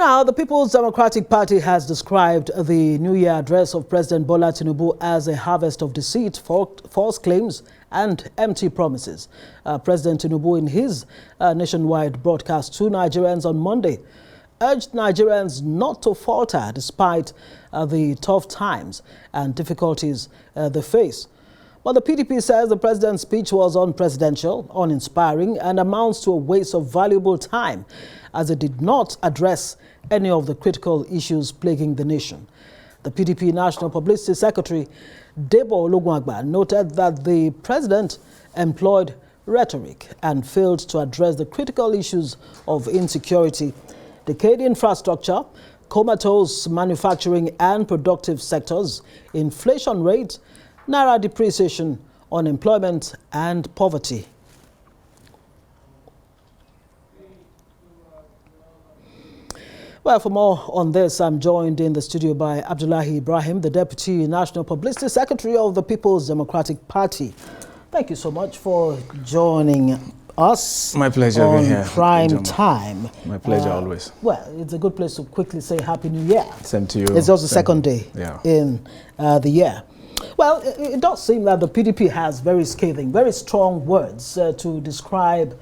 Now, the People's Democratic Party has described the New Year address of President Bola Tinubu as a harvest of deceit, false claims and empty promises. President Tinubu, in his nationwide broadcast to Nigerians on Monday, urged Nigerians not to falter despite the tough times and difficulties they face. But the PDP says the president's speech was unpresidential, uninspiring, and amounts to a waste of valuable time, as it did not address any of the critical issues plaguing the nation. The PDP National Publicity Secretary, Debo Ologunagba, noted that the president employed rhetoric and failed to address the critical issues of insecurity, decayed infrastructure, comatose manufacturing and productive sectors, inflation rate, naira depreciation, unemployment and poverty. Well, for more on this, I'm joined in the studio by Abdullahi Ibrahim, the Deputy National Publicity Secretary of the People's Democratic Party. Thank you so much for joining us. My pleasure on here. Prime Time. My pleasure always. Well, it's a good place to quickly say Happy New Year. Same to you. It's just the second day in the year. Well, it does seem that the PDP has very scathing, very strong words to describe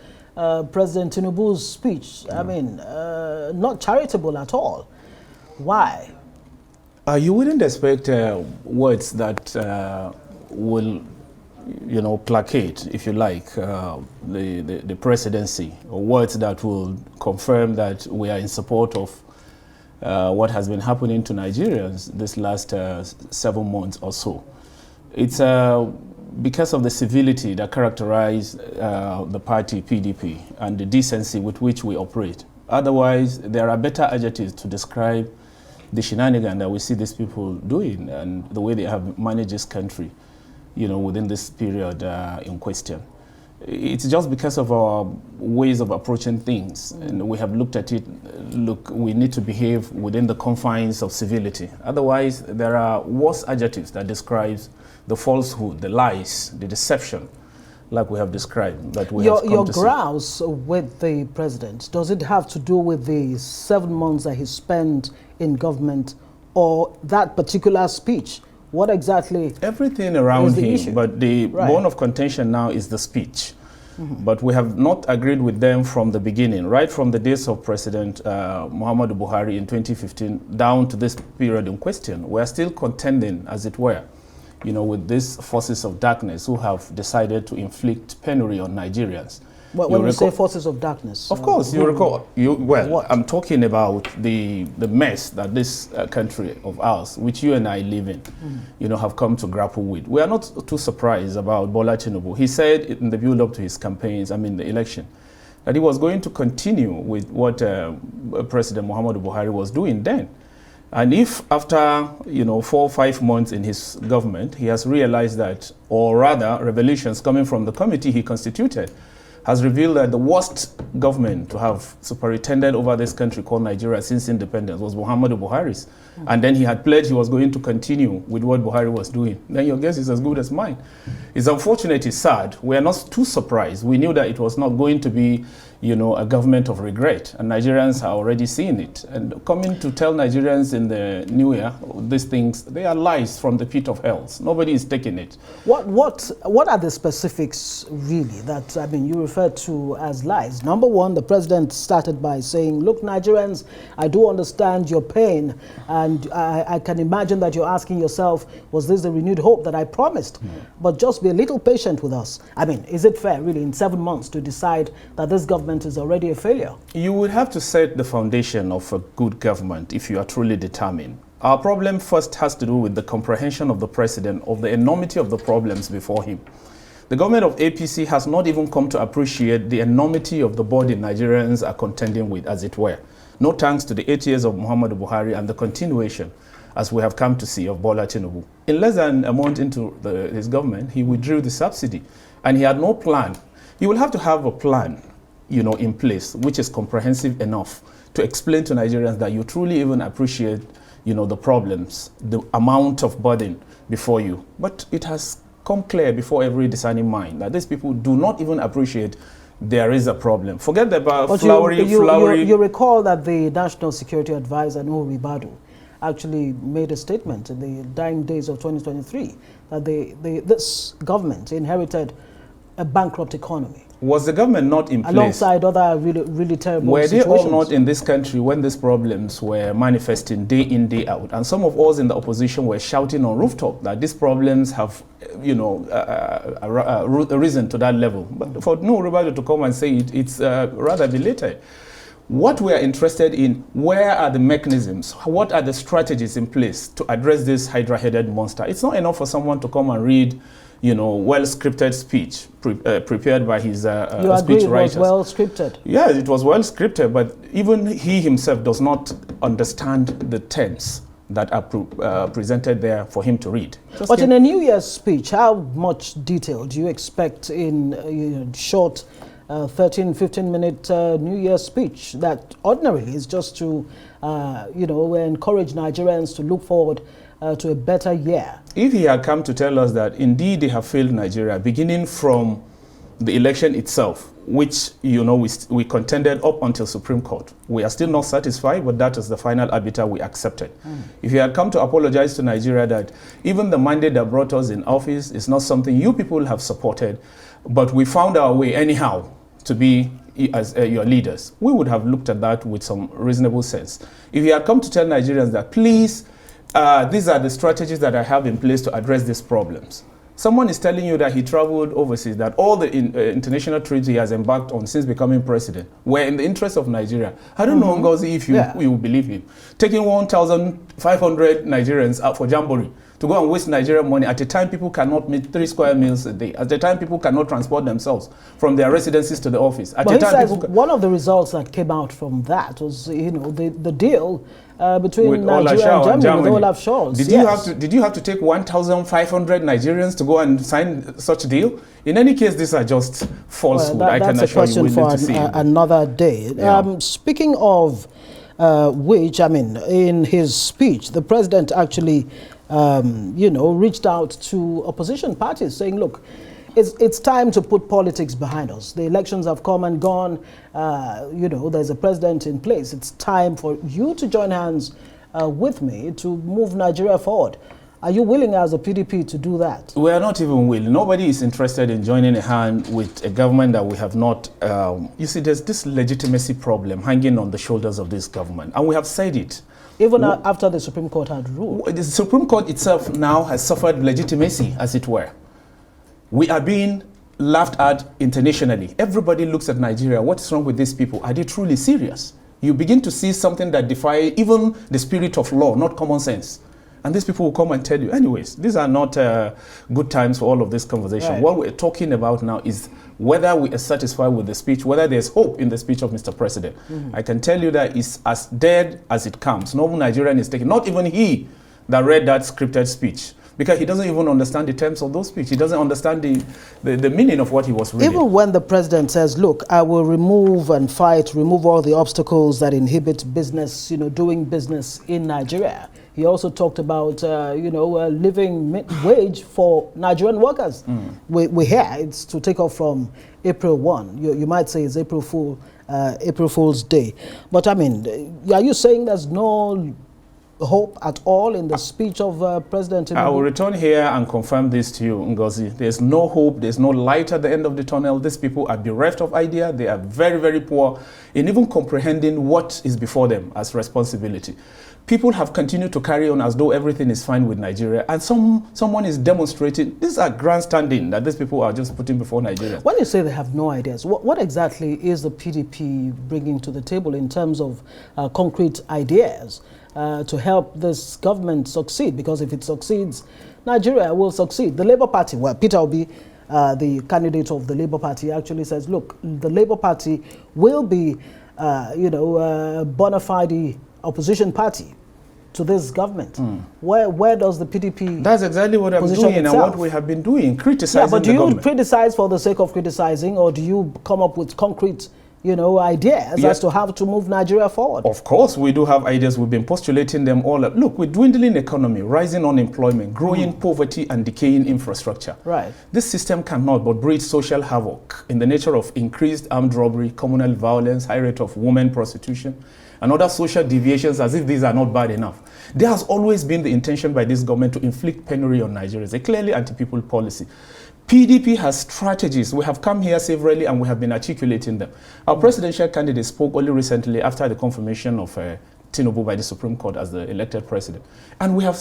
President Tinubu's speech. I mean, not charitable at all. Why? You wouldn't expect words that will, placate, if you like, the presidency, or words that will confirm that we are in support of what has been happening to Nigerians this last 7 months or so. It's because of the civility that characterize the party PDP and the decency with which we operate. Otherwise, there are better adjectives to describe the shenanigans that we see these people doing and the way they have managed this country, within this period in question. It's just because of our ways of approaching things, and we have looked at it. Look, we need to behave within the confines of civility. Otherwise, there are worse adjectives that describes the falsehood, the lies, the deception, like we have described. That we have your grouse with the president, does it have to do with the 7 months that he spent in government, or that particular speech? What exactly? Everything around him, issue? But the bone of contention now is the speech. But we have not agreed with them from the beginning, right from the days of President Muhammadu Buhari in 2015 down to this period in question. We are still contending, as it were, with these forces of darkness who have decided to inflict penury on Nigerians. Well, when you say forces of darkness, of course, you recall. I'm talking about the mess that this country of ours, which you and I live in, have come to grapple with. We are not too surprised about Bola Tinubu. He said in the build-up to his campaigns, the election, that he was going to continue with what President Muhammadu Buhari was doing then. And if after 4 or 5 months in his government, he has realized that, or rather, revelations coming from the committee he constituted has revealed that the worst government to have superintended over this country called Nigeria since independence was Muhammadu Buhari's. And then he had pledged he was going to continue with what Buhari was doing. Then your guess is as good as mine. It's unfortunate, it's sad. We are not too surprised. We knew that it was not going to be, a government of regret. And Nigerians are already seeing it. And coming to tell Nigerians in the new year these things, they are lies from the pit of hell. Nobody is taking it. What are the specifics really that you refer to as lies? Number one, the president started by saying, look, Nigerians, I do understand your pain, and I can imagine that you're asking yourself, was this the renewed hope that I promised? But just be a little patient with us. Is it fair really in 7 months to decide that this government is already a failure? You would have to set the foundation of a good government if you are truly determined. Our problem first has to do with the comprehension of the president of the enormity of the problems before him. The government of APC has not even come to appreciate the enormity of the burden Nigerians are contending with, as it were. No thanks to the 8 years of Muhammadu Buhari and the continuation, as we have come to see, of Bola Tinubu. In less than a month into his government, he withdrew the subsidy, and he had no plan. You will have to have a plan, in place, which is comprehensive enough to explain to Nigerians that you truly even appreciate, the problems, the amount of burden before you. But it has come clear before every discerning mind that these people do not even appreciate there is a problem. Forget about but flowery. You recall that the National Security Advisor, Nuhu Ribadu, actually made a statement in the dying days of 2023 that this government inherited a bankrupt economy. Was the government not in place? Alongside other really terrible situations. Were they all not in this country when these problems were manifesting day in, day out? And some of us in the opposition were shouting on rooftop that these problems have, risen to that level. But for no Ribadu to come and say it, it's rather belated. What we are interested in, where are the mechanisms? What are the strategies in place to address this hydra-headed monster? It's not enough for someone to come and read well-scripted speech prepared by his you agree it was well-scripted? Yeah, it was well-scripted, but even he himself does not understand the terms that are presented there for him to read. But in a New Year's speech, how much detail do you expect in short 13, 15-minute New Year's speech that ordinarily is just to, encourage Nigerians to look forward to a better year? If he had come to tell us that indeed they have failed Nigeria, beginning from the election itself, which, we contended up until Supreme Court. We are still not satisfied, but that is the final arbiter we accepted. If he had come to apologize to Nigeria that even the mandate that brought us in office is not something you people have supported, but we found our way anyhow to be as your leaders, we would have looked at that with some reasonable sense. If he had come to tell Nigerians that, please, these are the strategies that I have in place to address these problems. Someone is telling you that he traveled overseas, that all the international trips he has embarked on since becoming president were in the interest of Nigeria. I don't know, Ngozi, if you believe him. Taking 1,500 Nigerians out for Jamboree to go and waste Nigerian money at a time people cannot meet 3 square meals a day, at the time people cannot transport themselves from their residences to the office. At but he says one of the results that came out from that was, the deal between with Nigeria and Germany with Olaf Scholz. Did you have to take 1,500 Nigerians to go and sign such a deal? In any case, these are just falsehood. I can assure you, we need to see another day. Yeah. Speaking of which, in his speech, the president actually, reached out to opposition parties saying, look, it's time to put politics behind us. The elections have come and gone. There's a president in place. It's time for you to join hands with me to move Nigeria forward. Are you willing as a PDP to do that? We are not even willing. Nobody is interested in joining a hand with a government that we have not... you see, there's this legitimacy problem hanging on the shoulders of this government. And we have said it. Even after the Supreme Court had ruled. The Supreme Court itself now has suffered legitimacy, as it were. We are being laughed at internationally. Everybody looks at Nigeria. What's wrong with these people? Are they truly serious? You begin to see something that defies even the spirit of law, not common sense. And these people will come and tell you, anyways, these are not good times for all of this conversation. Right. What we're talking about now is whether we are satisfied with the speech, whether there's hope in the speech of Mr. President. I can tell you that it's as dead as it comes. No Nigerian is taking, not even he that read that scripted speech, because he doesn't even understand the terms of those speech. He doesn't understand the meaning of what he was reading. Even when the president says, look, I will remove all the obstacles that inhibit business, doing business in Nigeria. He also talked about, living wage for Nigerian workers. We hear it's to take off from April 1. You might say it's April Fool's Day. But are you saying there's no hope at all in the speech of President Tinubu? I will return here and confirm this to you, Ngozi. There's no hope, there's no light at the end of the tunnel. These people are bereft of idea. They are very, very poor in even comprehending what is before them as responsibility. People have continued to carry on as though everything is fine with Nigeria, and someone is demonstrating. These are grandstanding that these people are just putting before Nigeria. When you say they have no ideas, what exactly is the PDP bringing to the table in terms of concrete ideas to help this government succeed? Because if it succeeds, Nigeria will succeed. The Labour Party, Peter Obi, the candidate of the Labour Party, actually says, look, the Labour Party will be, bona fide opposition party to this government. Where does the PDP... That's exactly what I'm doing itself? And what we have been doing, criticizing the government. But do you criticize for the sake of criticizing, or do you come up with concrete ideas as to how to move Nigeria forward. Of course, we do have ideas. We've been postulating them all. Look, with dwindling economy, rising unemployment, growing poverty, and decaying infrastructure. Right. This system cannot but breed social havoc in the nature of increased armed robbery, communal violence, high rate of women prostitution, and other social deviations, as if these are not bad enough. There has always been the intention by this government to inflict penury on Nigerians, a clearly anti-people policy. PDP has strategies. We have come here severally and we have been articulating them. Our presidential candidate spoke only recently after the confirmation of Tinubu by the Supreme Court as the elected president. And we have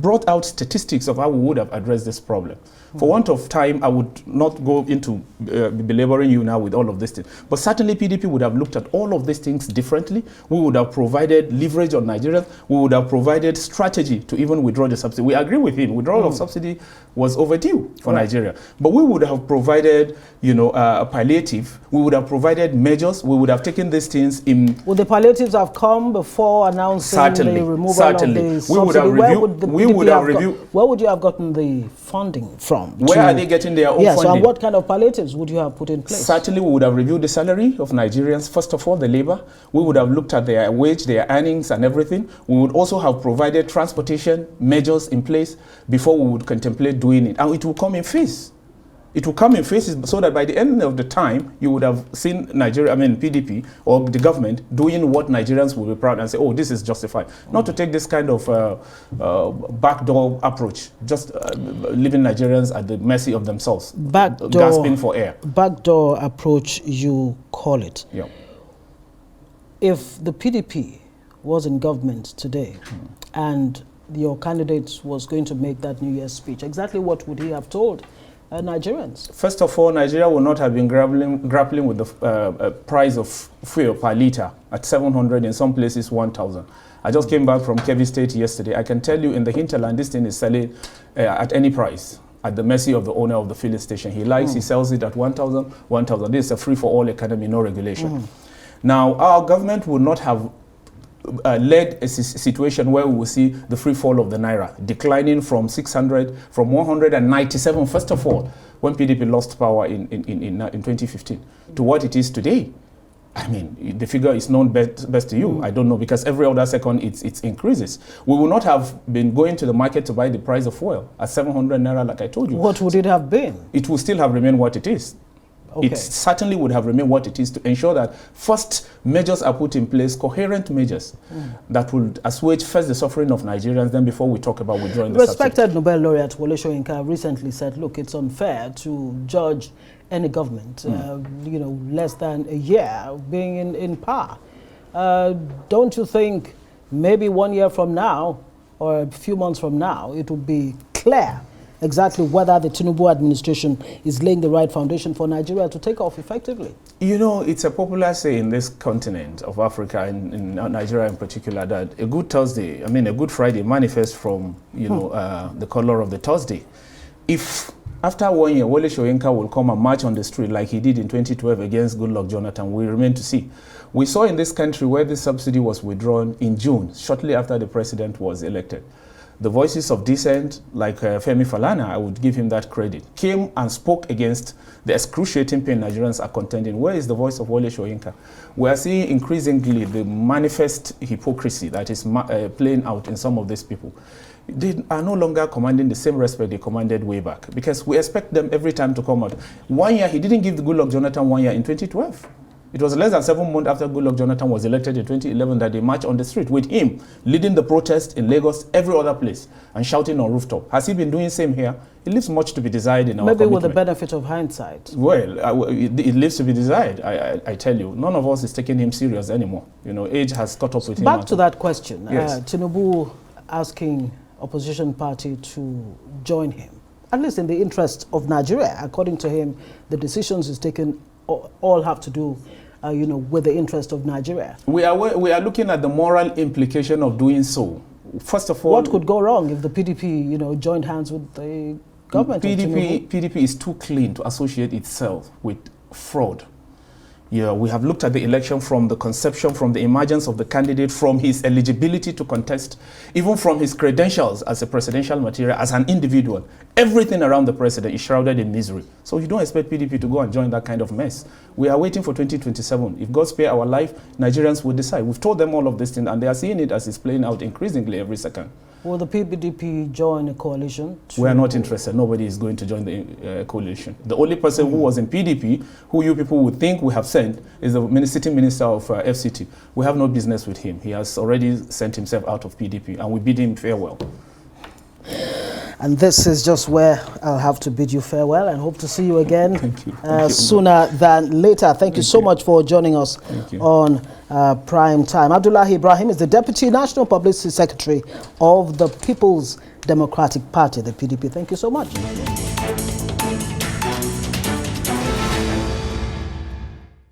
brought out statistics of how we would have addressed this problem. For want of time, I would not go into belaboring you now with all of these things. But certainly PDP would have looked at all of these things differently. We would have provided leverage on Nigerians. We would have provided strategy to even withdraw the subsidy. We agree with him. Withdrawal of subsidy was overdue for Nigeria. But we would have provided, a palliative. We would have provided measures. We would have taken these things in... Would the palliatives have come before announcing the removal of the subsidy? We would have reviewed... Where would you have gotten the funding from? Where are they getting their own funding? Yes, and what kind of palliatives would you have put in place? Certainly, we would have reviewed the salary of Nigerians. First of all, the labor. We would have looked at their wage, their earnings, and everything. We would also have provided transportation measures in place before we would contemplate doing it. And it will come in phase. It will come in phases so that by the end of the time, you would have seen PDP or the government doing what Nigerians will be proud and say, oh, this is justified. Not to take this kind of backdoor approach, just leaving Nigerians at the mercy of themselves, gasping for air. Backdoor approach, you call it. Yeah. If the PDP was in government today and your candidate was going to make that New Year's speech, exactly what would he have told Nigerians? First of all, Nigeria would not have been grappling with the price of fuel per litre at 700, in some places 1,000. I just came back from Kebbi State yesterday. I can tell you in the hinterland, this thing is selling at any price, at the mercy of the owner of the filling station. He likes, he sells it at 1,000, 1,000. This is a free-for-all economy, no regulation. Now, our government would not have led a situation where we will see the free fall of the Naira declining from 600, from 197, first of all, when PDP lost power in 2015, to what it is today. I mean, the figure is known best to you. I don't know, because every other second it increases. We will not have been going to the market to buy the price of oil at 700 Naira, like I told you. What would it have been? It will still have remained what it is. Okay. It certainly would have remained what it is, to ensure that first measures are put in place, coherent measures that will assuage first the suffering of Nigerians, then before we talk about withdrawing the subsidy. Respected Nobel laureate Wole Soyinka recently said, look, it's unfair to judge any government, less than a year being in power. Don't you think maybe 1 year from now or a few months from now, it will be clear exactly whether the Tinubu administration is laying the right foundation for Nigeria to take off effectively? It's a popular saying in this continent of Africa, in Nigeria in particular, that a good Friday manifests from, the color of the Thursday. If after 1 year, Wole Soyinka will come and march on the street like he did in 2012 against Goodluck Jonathan, we remain to see. We saw in this country where this subsidy was withdrawn in June, shortly after the president was elected. The voices of dissent, like Femi Falana, I would give him that credit, came and spoke against the excruciating pain Nigerians are contending. Where is the voice of Wole Soyinka? We are seeing increasingly the manifest hypocrisy that is playing out in some of these people. They are no longer commanding the same respect they commanded way back, because we expect them every time to come out. 1 year, he didn't give the Goodluck Jonathan 1 year in 2012. It was less than 7 months after Goodluck Jonathan was elected in 2011 that they marched on the street with him, leading the protest in Lagos, every other place, and shouting on rooftop. Has he been doing the same here? It leaves much to be desired in our Maybe commitment. with the benefit of hindsight. Well, it leaves to be desired, I tell you. None of us is taking him serious anymore. Age has caught up with him. Back to that question. Yes. Tinubu asking opposition party to join him, at least in the interest of Nigeria. According to him, the decisions he's taken all have to do with the interest of Nigeria. We are looking at the moral implication of doing so. First of all, what could go wrong if the PDP, joined hands with the government? PDP is too clean to associate itself with fraud. Yeah, we have looked at the election from the conception, from the emergence of the candidate, from his eligibility to contest, even from his credentials as a presidential material, as an individual. Everything around the president is shrouded in misery. So you don't expect PDP to go and join that kind of mess. We are waiting for 2027. If God spare our life, Nigerians will decide. We've told them all of this thing, and they are seeing it as it's playing out increasingly every second. Will the PDP join a coalition? We are not interested. Nobody is going to join the coalition. The only person who was in PDP, who you people would think we have sent, is the sitting minister of FCT. We have no business with him. He has already sent himself out of PDP, and we bid him farewell. And this is just where I'll have to bid you farewell and hope to see you again sooner than later. Thank you so much for joining us on Prime Time. Abdullahi Ibrahim is the Deputy National Publicity Secretary of the People's Democratic Party, the PDP. Thank you so much.